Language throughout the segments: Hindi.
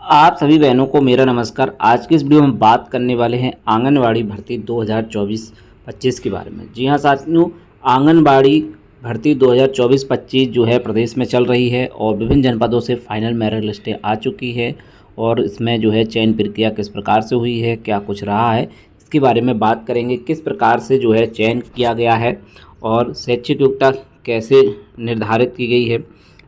आप सभी बहनों को मेरा नमस्कार। आज की इस वीडियो में बात करने वाले हैं आंगनवाड़ी भर्ती 2024-25 के बारे में। जी हाँ साथियों, आंगनवाड़ी भर्ती 2024-25 जो है प्रदेश में चल रही है और विभिन्न जनपदों से फाइनल मेरिट लिस्टें आ चुकी है और इसमें जो है चयन प्रक्रिया किस प्रकार से हुई है, क्या कुछ रहा है, इसके बारे में बात करेंगे। किस प्रकार से जो है चयन किया गया है और शैक्षिक योग्यता कैसे निर्धारित की गई है,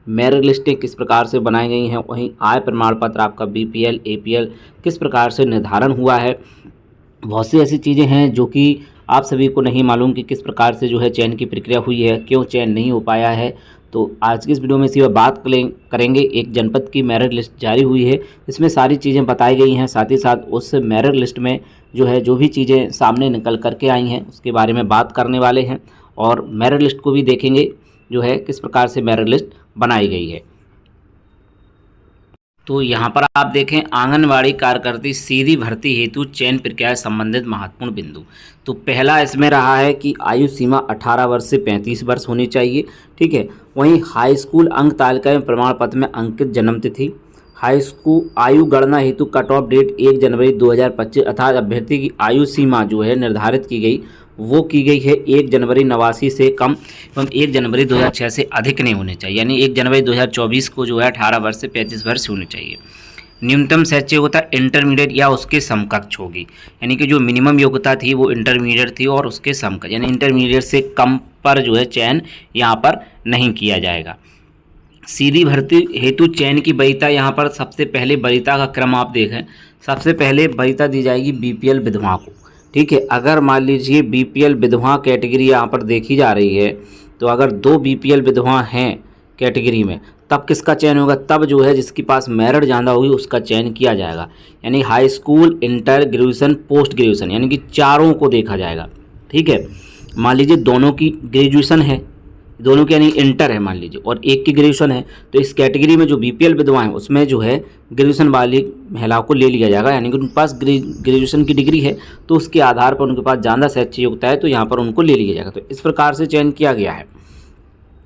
मेरिट लिस्टें किस प्रकार से बनाई गई हैं, वहीं आय प्रमाण पत्र आपका बीपीएल एपीएल किस प्रकार से निर्धारण हुआ है। बहुत सी ऐसी चीज़ें हैं जो कि आप सभी को नहीं मालूम कि किस प्रकार से जो है चयन की प्रक्रिया हुई है, क्यों चयन नहीं हो पाया है। तो आज की इस वीडियो में इसी पर बात करेंगे। एक जनपद की मेरिट लिस्ट जारी हुई है, इसमें सारी चीज़ें बताई गई हैं। साथ ही साथ उस मेरिट लिस्ट में जो भी चीज़ें सामने निकल करके आई हैं उसके बारे में बात करने वाले हैं और मेरिट लिस्ट को भी देखेंगे जो है किस प्रकार से मेरिट लिस्ट बनाई गई है। तो यहाँ पर आप देखें, आंगनवाड़ी कार्यकर्ती सीधी भर्ती हेतु चयन प्रक्रिया से संबंधित महत्वपूर्ण बिंदु। तो पहला इसमें रहा है कि आयु सीमा 18 वर्ष से 35 वर्ष होनी चाहिए। ठीक है। वहीं हाई स्कूल अंक तालिका में प्रमाण पत्र में अंकित जन्म तिथि, हाई स्कूल आयु गणना हेतु कट ऑफ डेट 1 जनवरी 2025 अर्थात अभ्यर्थी की आयु सीमा जो है निर्धारित की गई वो की गई है 1 जनवरी 89 से कम एवं 1 जनवरी 2006 से अधिक नहीं होने चाहिए। यानी 1 जनवरी 2024 को जो है 18 वर्ष से 35 वर्ष होने चाहिए। न्यूनतम शैक्षिक योग्यता इंटरमीडिएट या उसके समकक्ष होगी, यानी कि जो मिनिमम योग्यता थी वो इंटरमीडिएट थी और उसके समकक्ष, यानी इंटरमीडिएट से कम पर जो है चयन यहाँ पर नहीं किया जाएगा। सीधी भर्ती हेतु चयन की वरीयता, यहाँ पर सबसे पहले वरीयता का क्रम आप देखें। सबसे पहले वरीयता दी जाएगी बीपीएल विधवा को। ठीक है। अगर मान लीजिए बीपीएल विधवा कैटेगरी यहाँ पर देखी जा रही है, तो अगर 2 बीपीएल विधवा हैं कैटेगरी में, तब किसका चयन होगा? तब जो है जिसके पास मेरिट ज़्यादा होगी उसका चयन किया जाएगा। यानी high school, inter, graduation, post graduation, यानी कि चारों को देखा जाएगा। ठीक है। मान लीजिए दोनों की ग्रेजुएशन है, दोनों की यानी इंटर है मान लीजिए, और एक की ग्रेजुएशन है, तो इस कैटेगरी में जो बीपीएल विधवा है उसमें जो है ग्रेजुएशन वाली महिलाओं को ले लिया जाएगा। यानी कि उनके पास ग्रेजुएशन की डिग्री है तो उसके आधार पर उनके पास ज़्यादा शैक्षिक योग्यता है तो यहाँ पर उनको ले लिया जाएगा। तो इस प्रकार से चयन किया गया है।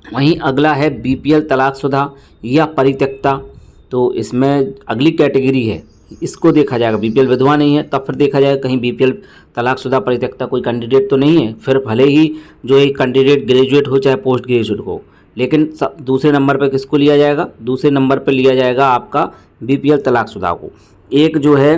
वहीं अगला है बीपीएल तलाकशुदा या परित्यक्ता। तो इसमें अगली कैटेगरी है, इसको देखा जाएगा। बीपीएल विधवा नहीं है तब फिर देखा जाएगा कहीं बीपीएल तलाकशुदा परित्यक्ता कोई कैंडिडेट तो नहीं है, फिर भले ही जो एक कैंडिडेट ग्रेजुएट हो चाहे पोस्ट ग्रेजुएट हो, लेकिन दूसरे नंबर पर किसको लिया जाएगा? दूसरे नंबर पर लिया जाएगा आपका बीपीएल तलाकशुदा को। एक जो है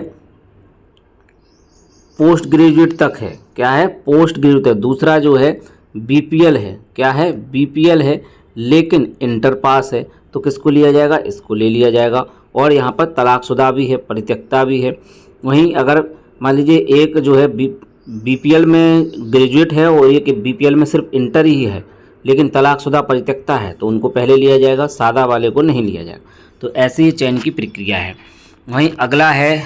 पोस्ट ग्रेजुएट तक है, क्या है? पोस्ट ग्रेजुएट है। दूसरा जो है बीपीएल है, क्या है? बीपीएल है लेकिन इंटर पास है, तो किसको लिया जाएगा? इसको ले लिया जाएगा। और यहाँ पर तलाकशुदा भी है, परित्यक्ता भी है। वहीं अगर मान लीजिए एक जो है बीपीएल में ग्रेजुएट है और एक बीपीएल में सिर्फ इंटर ही है लेकिन तलाकशुदा परित्यक्ता है, तो उनको पहले लिया जाएगा, सादा वाले को नहीं लिया जाएगा। तो ऐसी ही चयन की प्रक्रिया है। वहीं अगला है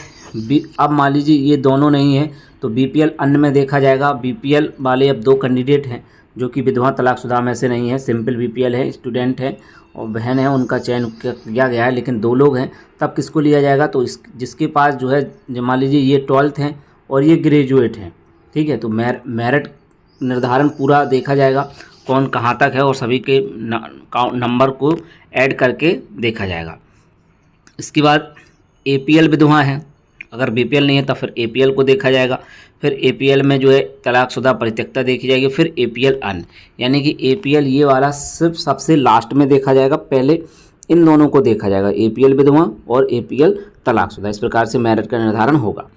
अब मान लीजिए ये दोनों नहीं है तो बीपीएल अन्य में देखा जाएगा। बीपीएल वाले अब 2 कैंडिडेट हैं जो कि विधवा तलाकशुदा में से नहीं है, सिंपल बीपीएल है, स्टूडेंट है और बहन है, उनका चयन किया गया है, लेकिन 2 लोग हैं, तब किसको लिया जाएगा? तो जिसके पास जो है मान लीजिए ये 12th हैं और ये ग्रेजुएट हैं। ठीक है। तो मेरिट निर्धारण पूरा देखा जाएगा, कौन कहाँ तक है और सभी के नंबर को ऐड करके देखा जाएगा। इसके बाद एपीएल विधवा है, अगर बीपीएल नहीं है तो फिर एपीएल को देखा जाएगा। फिर एपीएल में जो है तलाकशुदा परित्यक्ता देखी जाएगी, फिर एपीएल अन्य, यानी कि एपीएल ये वाला सिर्फ सबसे लास्ट में देखा जाएगा। पहले इन दोनों को देखा जाएगा, एपीएल विधवा और एपीएल तलाकशुदा। इस प्रकार से मेरिट का निर्धारण होगा।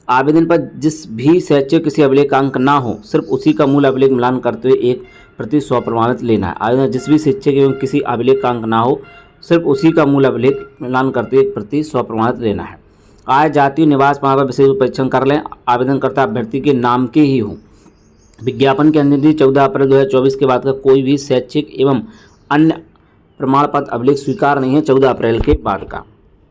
आवेदन पर जिस भी शैक्षिक किसी अभिलेख का अंक ना हो, सिर्फ उसी का मूल अभिलेख मिलान करते हुए एक प्रति स्वप्रमाणित लेना है। आवेदन जिस भी शिक्षक एवं किसी अभिलेख का अंक ना हो, सिर्फ उसी का मूल अभिलेख मिलान करते हुए एक प्रति स्वप्रमाणित लेना है। आय, जाति, निवास प्रमाण पर विशेष परीक्षण कर लें। आवेदनकर्ता अभ्यर्थी के नाम के ही हों। विज्ञापन की अंतिम तिथि 14 अप्रैल 2024 के बाद का कोई भी शैक्षिक एवं अन्य प्रमाण पत्र अभिलेख स्वीकार नहीं है 14 अप्रैल के बाद का।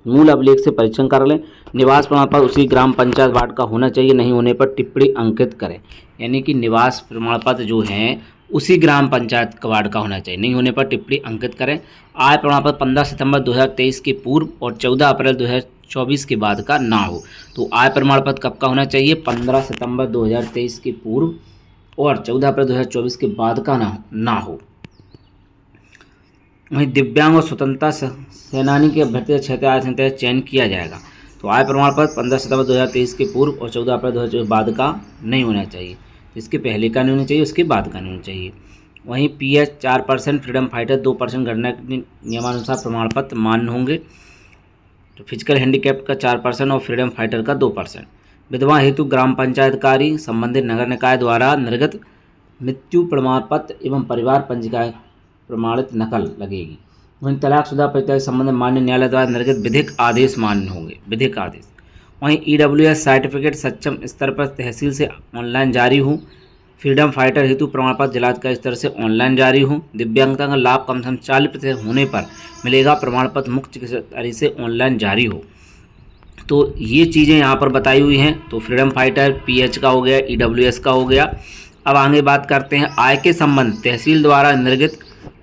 मूल अभिलेख से परीक्षण कर लें। निवास प्रमाण पत्र उसी ग्राम पंचायत वार्ड का होना चाहिए, नहीं होने पर टिप्पणी अंकित करें। यानी कि निवास प्रमाण पत्र जो हैं उसी ग्राम पंचायत वार्ड का होना चाहिए, नहीं होने पर टिप्पणी अंकित करें। आय प्रमाण पत्र 15 सितंबर 2023 के पूर्व और 14 अप्रैल 2024 के बाद का ना हो। तो आय प्रमाण पत्र कब का होना चाहिए? 15 सितंबर 2023 के पूर्व और 14 अप्रैल 2024 के बाद का ना हो। वहीं दिव्यांग और स्वतंत्रता सेनानी के अभ्यर्थी क्षेत्र आय संख्या चयन किया जाएगा। तो आय प्रमाण पत्र 15 सितंबर 2023 के पूर्व और 14 अप्रैल 2024 बाद का नहीं होना चाहिए। इसके पहले का नहीं होना चाहिए, उसके बाद का नहीं होना चाहिए। वहीं पीएच 4%, फ्रीडम फाइटर 2% गणना के नियमानुसार प्रमाण पत्र मान्य होंगे। तो फिजिकल हैंडीकैप का 4% और फ्रीडम फाइटर का 2%। विधवा हेतु ग्राम पंचायत कार्य संबंधित नगर निकाय द्वारा निर्गत मृत्यु प्रमाण पत्र एवं परिवार पंजिका प्रमाणित नकल लगेगी। वहीं तलाकशुदा परित्याग संबंध मान्य न्यायालय द्वारा निर्गत विधिक आदेश मान्य होंगे, विधिक आदेश। वहीं ईडब्ल्यूएस सर्टिफिकेट सक्षम स्तर पर तहसील से ऑनलाइन जारी हो। फ्रीडम फाइटर हेतु प्रमाण पत्र जिलाधिकारी स्तर से ऑनलाइन जारी हो। दिव्यांगता का लाभ कम से कम 40% होने पर मिलेगा, प्रमाण पत्र मुख्य चिकित्साधिकारी से ऑनलाइन जारी हो। तो ये चीज़ें यहाँ पर बताई हुई हैं। तो फ्रीडम फाइटर, पीएच का हो गया, ईडब्ल्यूएस का हो गया। अब आगे बात करते हैं आय के संबंध। तहसील द्वारा निर्गत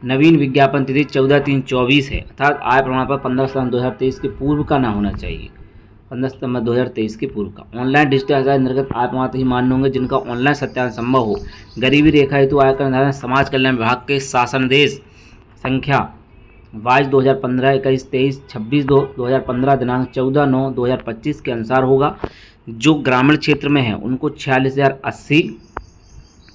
नवीन विज्ञापन तिथि 14/3/24 है, अर्थात आय प्रमाण पत्र 15 सितंबर 2023 के पूर्व का ना होना चाहिए, 15 सितंबर 2023 के पूर्व का। ऑनलाइन डिजिटल आधार निर्गत आय प्रमाण पत्र ही मान्य होंगे जिनका ऑनलाइन सत्यापन संभव हो। गरीबी रेखा हेतु आयकर निर्धारण समाज कल्याण विभाग के शासनादेश संख्या 22 2015 21 23 26 2015 दिनांक 14/9/2025 के अनुसार होगा। जो ग्रामीण क्षेत्र में है उनको 46,080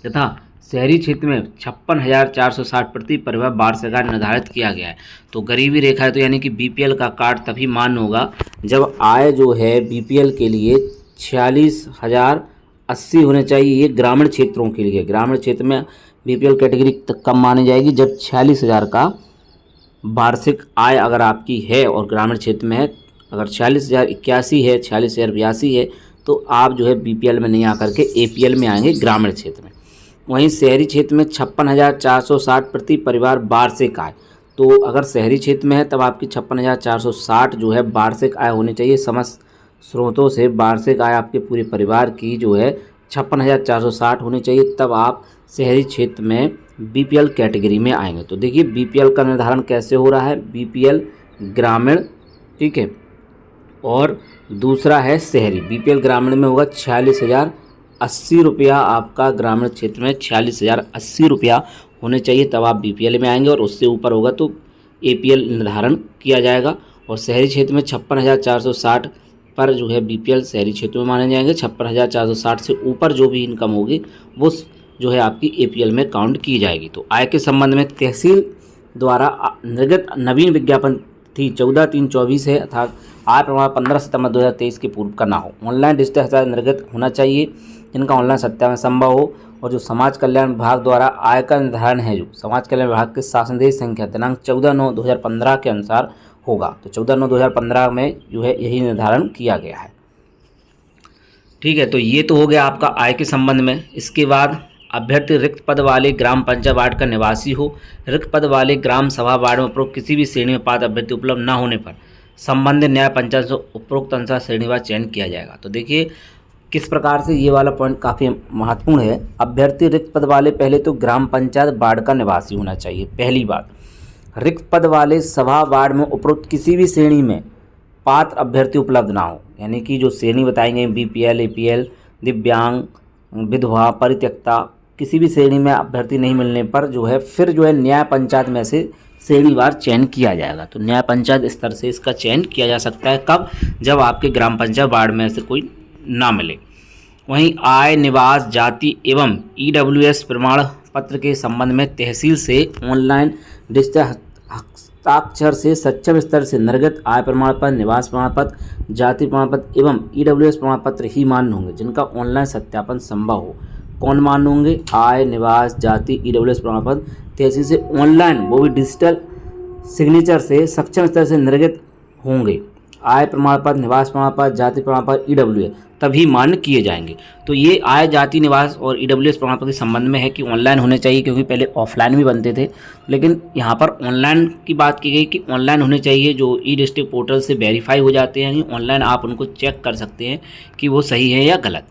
तथा शहरी क्षेत्र में 56,460 प्रति परिवार वार्षिक आय निर्धारित किया गया है। तो गरीबी रेखा है तो यानी कि बीपीएल का कार्ड तभी मान्य होगा जब आय जो है बीपीएल के लिए 46,080 होने चाहिए। ये ग्रामीण क्षेत्रों के लिए, ग्रामीण क्षेत्र में बीपीएल कैटेगरी कम मानी जाएगी जब 46,000 का वार्षिक आय अगर आपकी है और ग्रामीण क्षेत्र में है। अगर 46,081 है, 46,082 है तो आप जो है बीपीएल में नहीं आकर के एपीएल में आएंगे ग्रामीण क्षेत्र में। वहीं शहरी क्षेत्र में 56,460 प्रति परिवार वार्षिक आय। तो अगर शहरी क्षेत्र में है तब आपकी 56,460 जो है वार्षिक आय होनी चाहिए। समस्त स्रोतों से वार्षिक आय आपके पूरे परिवार की जो है 56,460 होनी चाहिए, तब आप शहरी क्षेत्र में बीपीएल कैटेगरी में आएंगे। तो देखिए बीपीएल का निर्धारण कैसे हो रहा है, बीपीएल ग्रामीण, ठीक है, और दूसरा है शहरी। बीपीएल ग्रामीण में होगा 46,080 रुपया, आपका ग्रामीण क्षेत्र में 46,080 रुपया होने चाहिए तब आप बीपीएल में आएंगे, और उससे ऊपर होगा तो एपीएल निर्धारण किया जाएगा। और शहरी क्षेत्र में 56,460 पर जो है बीपीएल शहरी क्षेत्र में माने जाएंगे। 56,460 से ऊपर जो भी इनकम होगी वो जो है आपकी एपीएल में काउंट की जाएगी। तो आय के संबंध में तहसील द्वारा निर्गत नवीन विज्ञापन थी 14/3/24 है, अर्थात आय प्रमाण 15 सितंबर 2023 के पूर्व का ना हो। ऑनलाइन डिजिटल हस्ताक्षर निर्गत होना चाहिए जिनका ऑनलाइन सत्यापन संभव हो। और जो समाज कल्याण विभाग द्वारा आय का निर्धारण है, जो समाज कल्याण विभाग के शासनादेश संख्या दिनांक 14/9/2015 के अनुसार होगा। तो 14/9/2015 में जो है यही निर्धारण किया गया है। ठीक है, तो ये तो हो गया आपका आय के संबंध में। इसके बाद अभ्यर्थी रिक्त पद वाले ग्राम पंचायत वार्ड का निवासी हो। रिक्त पद वाले ग्राम सभा वार्ड में उपरोक्त किसी भी श्रेणी में पात्र अभ्यर्थी उपलब्ध न होने पर संबंधित न्याय पंचायत से उपरोक्त अनुसार श्रेणीवार चयन किया जाएगा। तो देखिए किस प्रकार से ये वाला पॉइंट काफ़ी महत्वपूर्ण है। अभ्यर्थी रिक्त पद वाले पहले तो ग्राम पंचायत वार्ड का निवासी होना चाहिए, पहली बात। रिक्त पद वाले सभा वार्ड में उपरोक्त किसी भी श्रेणी में पात्र अभ्यर्थी उपलब्ध ना हो, यानी कि जो श्रेणी बताएंगे बीपीएल, एपीएल, दिव्यांग, विधवा, परित्यक्ता, किसी भी श्रेणी में अभ्यर्थी नहीं मिलने पर जो है फिर जो है न्याय पंचायत में से श्रेणीवार चयन किया जाएगा। तो न्याय पंचायत स्तर से इसका चयन किया जा सकता है, कब? जब आपके ग्राम पंचायत वार्ड में से कोई ना मिले। वहीं आय, निवास, जाति एवं ईडब्ल्यूएस प्रमाण पत्र के संबंध में तहसील से ऑनलाइन डिजिटल हस्ताक्षर से सक्षम स्तर से निर्गत आय प्रमाण पत्र, निवास प्रमाण पत्र, जाति प्रमाण पत्र एवं ईडब्ल्यूएस प्रमाण पत्र ही मान्य होंगे जिनका ऑनलाइन सत्यापन संभव हो। कौन मान्य होंगे? आय, निवास, जाति, ईडब्ल्यूएस प्रमाण पत्र तहसील से ऑनलाइन, वो भी डिजिटल सिग्नेचर से सक्षम स्तर से निर्गत होंगे। आय प्रमाण पत्र, निवास प्रमाण पत्र, जाति प्रमाण पत्र, ईडब्ल्यूएस तभी मान्य किए जाएंगे। तो ये आय, जाति, निवास और ईडब्ल्यूएस प्रमाण पत्र के संबंध में है कि ऑनलाइन होने चाहिए, क्योंकि पहले ऑफलाइन भी बनते थे, लेकिन यहाँ पर ऑनलाइन की बात की गई कि ऑनलाइन होने चाहिए, जो ई डिस्ट्रिक्ट पोर्टल से वेरीफाई हो जाते हैं। ऑनलाइन आप उनको चेक कर सकते हैं कि वो सही है या गलत।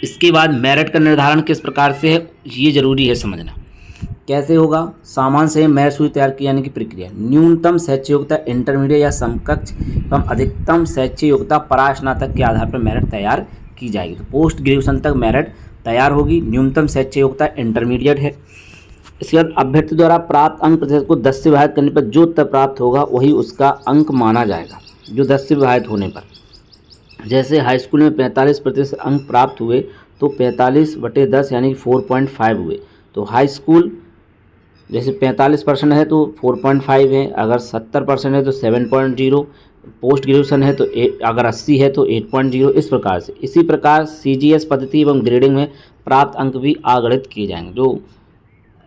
इसके बाद मेरिट का निर्धारण किस प्रकार से है ये जरूरी है समझना। कैसे होगा? सामान्य से मेरिट सूची तैयार की जाने की प्रक्रिया। न्यूनतम शैक्षिक योग्यता इंटरमीडिएट या समकक्ष एवं अधिकतम शैक्षिक योग्यता परास्नातक के आधार पर मेरिट तैयार की जाएगी। तो पोस्ट ग्रेजुएशन तक मेरिट तैयार होगी। न्यूनतम शैक्षिक योग्यता इंटरमीडिएट है। इसके बाद अभ्यर्थी द्वारा प्राप्त अंक प्रतिशत को 10 से विभाजित करने पर जो उत्तर प्राप्त होगा वही उसका अंक माना जाएगा, जो 10 से विभाजित होने पर। जैसे हाई स्कूल में 45% अंक प्राप्त हुए तो 45/10 यानी 4.5 हुए। तो हाई स्कूल जैसे 45% है तो 4.5 है, अगर 70% है तो 7.0, पोस्ट ग्रेजुएशन है तो अगर 80 है तो 8.0, इस प्रकार से। इसी प्रकार CGS पद्धति एवं ग्रेडिंग में प्राप्त अंक भी आगणित किए जाएंगे, जो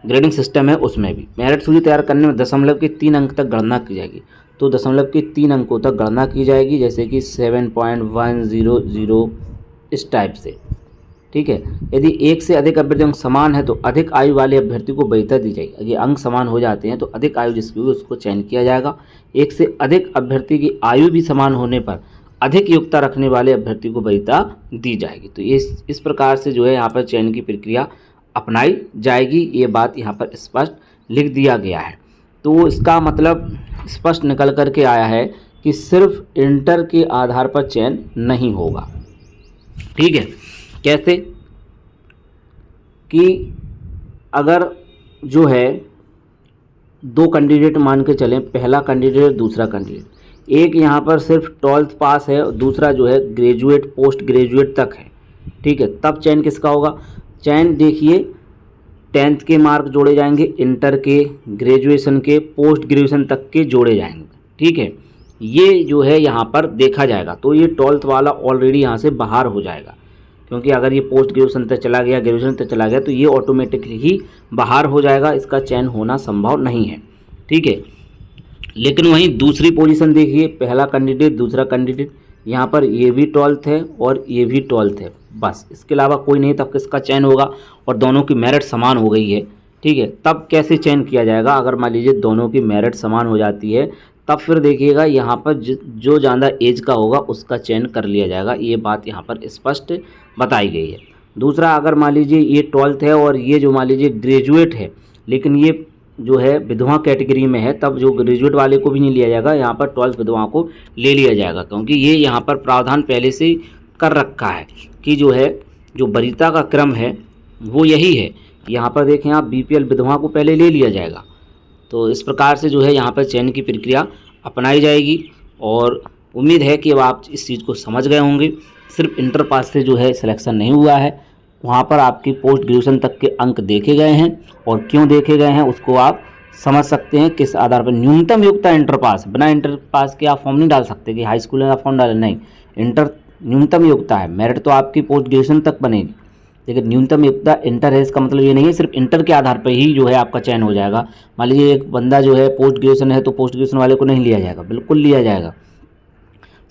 ग्रेडिंग सिस्टम है उसमें भी। मेरिट सूची तैयार करने में दशमलव के 3 अंक तक गणना की जाएगी, तो दशमलव के 3 अंकों तक गणना की जाएगी, जैसे कि 7.100 इस टाइप से, ठीक है। यदि एक से अधिक अभ्यर्थी अंक समान है तो अधिक आयु वाले अभ्यर्थी को वरीयता दी जाएगी। अगर अंक समान हो जाते हैं तो अधिक आयु जिसकी होगी उसको चयन किया जाएगा। एक से अधिक अभ्यर्थी की आयु भी समान होने पर अधिक योग्यता रखने वाले अभ्यर्थी को वरीयता दी जाएगी। तो इस प्रकार से जो है यहाँ पर चयन की प्रक्रिया अपनाई जाएगी, ये बात यहाँ पर स्पष्ट लिख दिया गया है। तो इसका मतलब स्पष्ट निकल करके आया है कि सिर्फ इंटर के आधार पर चयन नहीं होगा, ठीक है। कैसे कि अगर जो है 2 कैंडिडेट मान के चलें, पहला कैंडिडेट दूसरा कैंडिडेट, एक यहाँ पर सिर्फ 12th पास है और दूसरा जो है ग्रेजुएट पोस्ट ग्रेजुएट तक है, ठीक है, तब चयन किसका होगा? चयन देखिए 10th के मार्क जोड़े जाएंगे, इंटर के, ग्रेजुएशन के, पोस्ट ग्रेजुएशन तक के जोड़े जाएंगे, ठीक है। ये जो है यहाँ पर देखा जाएगा, तो ये 12th वाला ऑलरेडी यहाँ से बाहर हो जाएगा, क्योंकि अगर ये पोस्ट ग्रेजुएशन तक चला गया, ग्रेजुएशन तक चला गया तो ये ऑटोमेटिकली ही बाहर हो जाएगा, इसका चयन होना संभव नहीं है, ठीक है। लेकिन वहीं दूसरी पोजीशन देखिए, पहला कैंडिडेट दूसरा कैंडिडेट, यहाँ पर ये भी 12th है और ये भी 12th है, बस इसके अलावा कोई नहीं, तब किसका चयन होगा? और दोनों की मेरिट समान हो गई है, ठीक है। तब कैसे चयन किया जाएगा? अगर मान लीजिए दोनों की मेरिट समान हो जाती है तब फिर देखिएगा यहाँ पर जो ज़्यादा एज का होगा उसका चयन कर लिया जाएगा, ये बात यहाँ पर स्पष्ट बताई गई है। दूसरा, अगर मान लीजिए ये 12th है और ये जो मान लीजिए ग्रेजुएट है, लेकिन ये जो है विधवा कैटेगरी में है, तब जो ग्रेजुएट वाले को भी नहीं लिया जाएगा, यहाँ पर 12th विधवाओं को ले लिया जाएगा, क्योंकि ये यहाँ पर प्रावधान पहले से कर रखा है कि जो है जो वरीयता का क्रम है वो यही है। यहाँ पर देखें आप, BPL विधवा को पहले ले लिया जाएगा। तो इस प्रकार से जो है यहाँ पर चयन की प्रक्रिया अपनाई जाएगी और उम्मीद है कि अब आप इस चीज़ को समझ गए होंगे। सिर्फ इंटर पास से जो है सिलेक्शन नहीं हुआ है, वहाँ पर आपकी पोस्ट ग्रेजुएशन तक के अंक देखे गए हैं, और क्यों देखे गए हैं उसको आप समझ सकते हैं किस आधार पर। न्यूनतम योग्यता इंटर पास, बिना इंटर पास के आप फॉर्म नहीं डाल सकते कि हाई स्कूल में आप फॉर्म डालें, नहीं, इंटर न्यूनतम योग्यता है। मेरिट तो आपकी पोस्ट ग्रेजुएशन तक बनेगी, लेकिन न्यूनतम योग्यता इंटर है। इसका मतलब ये नहीं है सिर्फ इंटर के आधार पर ही जो है आपका चयन हो जाएगा। मान लीजिए एक बंदा जो है पोस्ट ग्रेजुएशन है तो पोस्ट ग्रेजुएशन वाले को नहीं लिया जाएगा, बिल्कुल लिया जाएगा।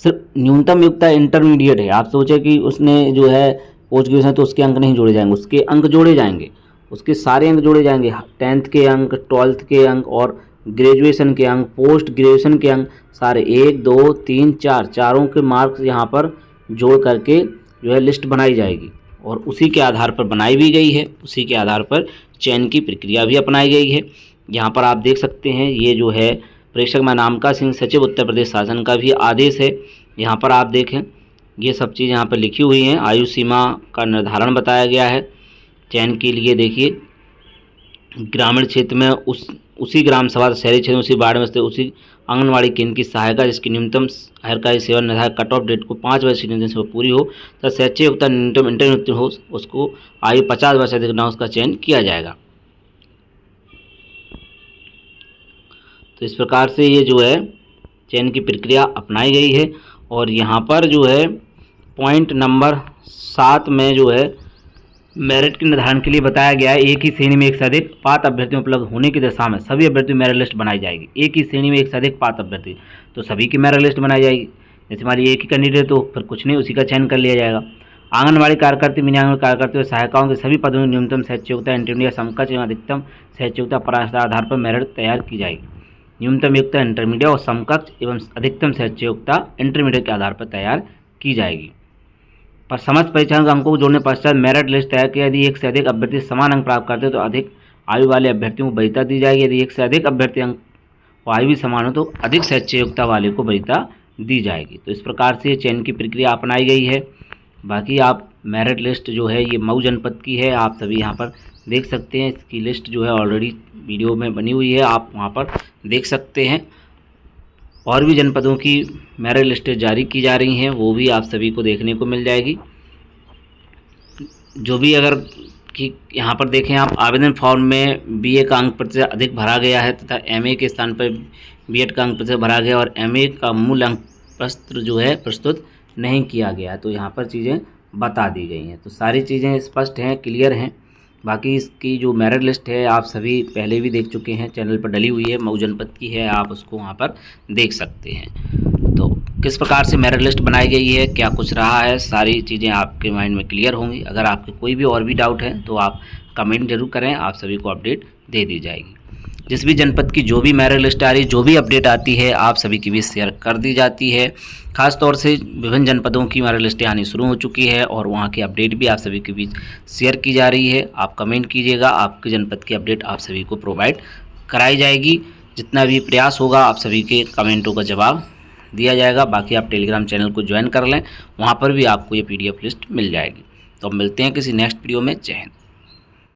सिर्फ न्यूनतम योग्यता इंटरमीडिएट है, आप सोचे कि उसने जो है पोस्ट ग्रेजुएशन तो उसके अंक नहीं जोड़े जाएंगे, उसके अंक जोड़े जाएंगे, उसके सारे अंक जोड़े जाएंगे, 10th के अंक, 12th के अंक और ग्रेजुएशन के अंक, पोस्ट ग्रेजुएशन के अंक, सारे 1 2 3 4 चारों के मार्क्स यहाँ पर जोड़ करके जो है लिस्ट बनाई जाएगी, और उसी के आधार पर बनाई भी गई है, उसी के आधार पर चयन की प्रक्रिया भी अपनाई गई है। यहाँ पर आप देख सकते हैं, ये जो है प्रेषक नामका सिंह सचिव उत्तर प्रदेश शासन का भी आदेश है। यहाँ पर आप देखें ये सब चीज़ यहाँ पर लिखी हुई हैं। आयु सीमा का निर्धारण बताया गया है चयन के लिए। देखिए ग्रामीण क्षेत्र में उसी ग्राम सभा, शहरी क्षेत्र में उसी वार्ड में स्थित उसी आंगनवाड़ी केंद्र की सहायिका जिसकी न्यूनतम सरकारी सेवा निर्धारित कट ऑफ डेट को 5 वर्ष की न्यूनतम सेवा पूरी हो तथा शैक्षिक योग्यता न्यूनतम इंटरमीडिएट हो, उसको आयु 50 वर्ष से अधिक न उसका चयन किया जाएगा। तो इस प्रकार से ये जो है चयन की प्रक्रिया अपनाई गई है। और यहाँ पर जो है पॉइंट नंबर 7 में जो है मेरिट के निर्धारण के लिए बताया गया है, एक ही श्रेणी में एक से अधिक पात्र अभ्यर्थी उपलब्ध होने की दशा में सभी अभ्यर्थी मेरिट लिस्ट बनाई जाएगी। एक ही श्रेणी में एक से अधिक पात्र अभ्यर्थी, तो सभी की मेरिट लिस्ट बनाई जाएगी। जैसे हमारी एक ही कैंडिडेट तो फिर कुछ नहीं, उसी का चयन कर लिया जाएगा। आंगनबाड़ी कार्यकर्ता, मिनी आंगनबाड़ी कार्यकर्ता और सहायिकाओं के सभी पदों में न्यूनतम शैक्षिक योग्यता, इंटरमीडिएट समकक्ष एवं अधिकतम शैक्षिक योग्यता परास्था आधार पर मेरिट तैयार की जाएगी। न्यूनतम योग्यता इंटरमीडिएट और समकक्ष एवं अधिकतम शैक्षिक योग्यता इंटरमीडिएट के आधार पर तैयार की जाएगी। पर समस्त परीक्षाओं के अंकों को जोड़ने पश्चात मेरिट लिस्ट तैयार किया। यदि एक से अधिक अभ्यर्थी समान अंक प्राप्त करते हैं तो अधिक आयु वाले अभ्यर्थियों को वरीयता दी जाएगी। यदि एक से अधिक अभ्यर्थी अंक और आयु भी समान हो तो अधिक शैक्षिक योग्यता वाले को वरीयता दी जाएगी। तो इस प्रकार से चयन की प्रक्रिया अपनाई गई है। बाकी आप मेरिट लिस्ट जो है ये मऊ जनपद की है, आप सभी यहाँ पर देख सकते हैं इसकी लिस्ट जो है ऑलरेडी वीडियो में बनी हुई है, आप वहाँ पर देख सकते हैं। और भी जनपदों की मेरिट लिस्टें जारी की जा रही हैं, वो भी आप सभी को देखने को मिल जाएगी। जो भी अगर कि यहाँ पर देखें आप, आवेदन फॉर्म में बीए का अंक प्रतिशत अधिक भरा गया है तथा एमए के स्थान पर बीएड का अंक प्रतिशत भरा गया और एमए का मूल अंक पत्र जो है प्रस्तुत नहीं किया गया, तो यहाँ पर चीज़ें बता दी गई हैं। तो सारी चीज़ें स्पष्ट हैं, क्लियर हैं। बाकी इसकी जो मेरिट लिस्ट है आप सभी पहले भी देख चुके हैं, चैनल पर डली हुई है, मऊ जनपद की है, आप उसको वहाँ पर देख सकते हैं। तो किस प्रकार से मेरिट लिस्ट बनाई गई है, क्या कुछ रहा है, सारी चीज़ें आपके माइंड में क्लियर होंगी। अगर आपके कोई भी और भी डाउट है तो आप कमेंट जरूर करें, आप सभी को अपडेट दे दी जाएगी। जिस भी जनपद की जो भी मेरिट लिस्ट आ रही है, जो भी अपडेट आती है, आप सभी के बीच शेयर कर दी जाती है। खास तौर से विभिन्न जनपदों की मेरिट लिस्टें आनी शुरू हो चुकी है और वहाँ की अपडेट भी आप सभी के बीच शेयर की जा रही है। आप कमेंट कीजिएगा, आपके जनपद की अपडेट आप सभी को प्रोवाइड कराई जाएगी। जितना भी प्रयास होगा आप सभी के कमेंटों का जवाब दिया जाएगा। बाकी आप टेलीग्राम चैनल को ज्वाइन कर लें, वहाँ पर भी आपको ये PDF लिस्ट मिल जाएगी। तो अब मिलते हैं किसी नेक्स्ट वीडियो में। जय हिंद।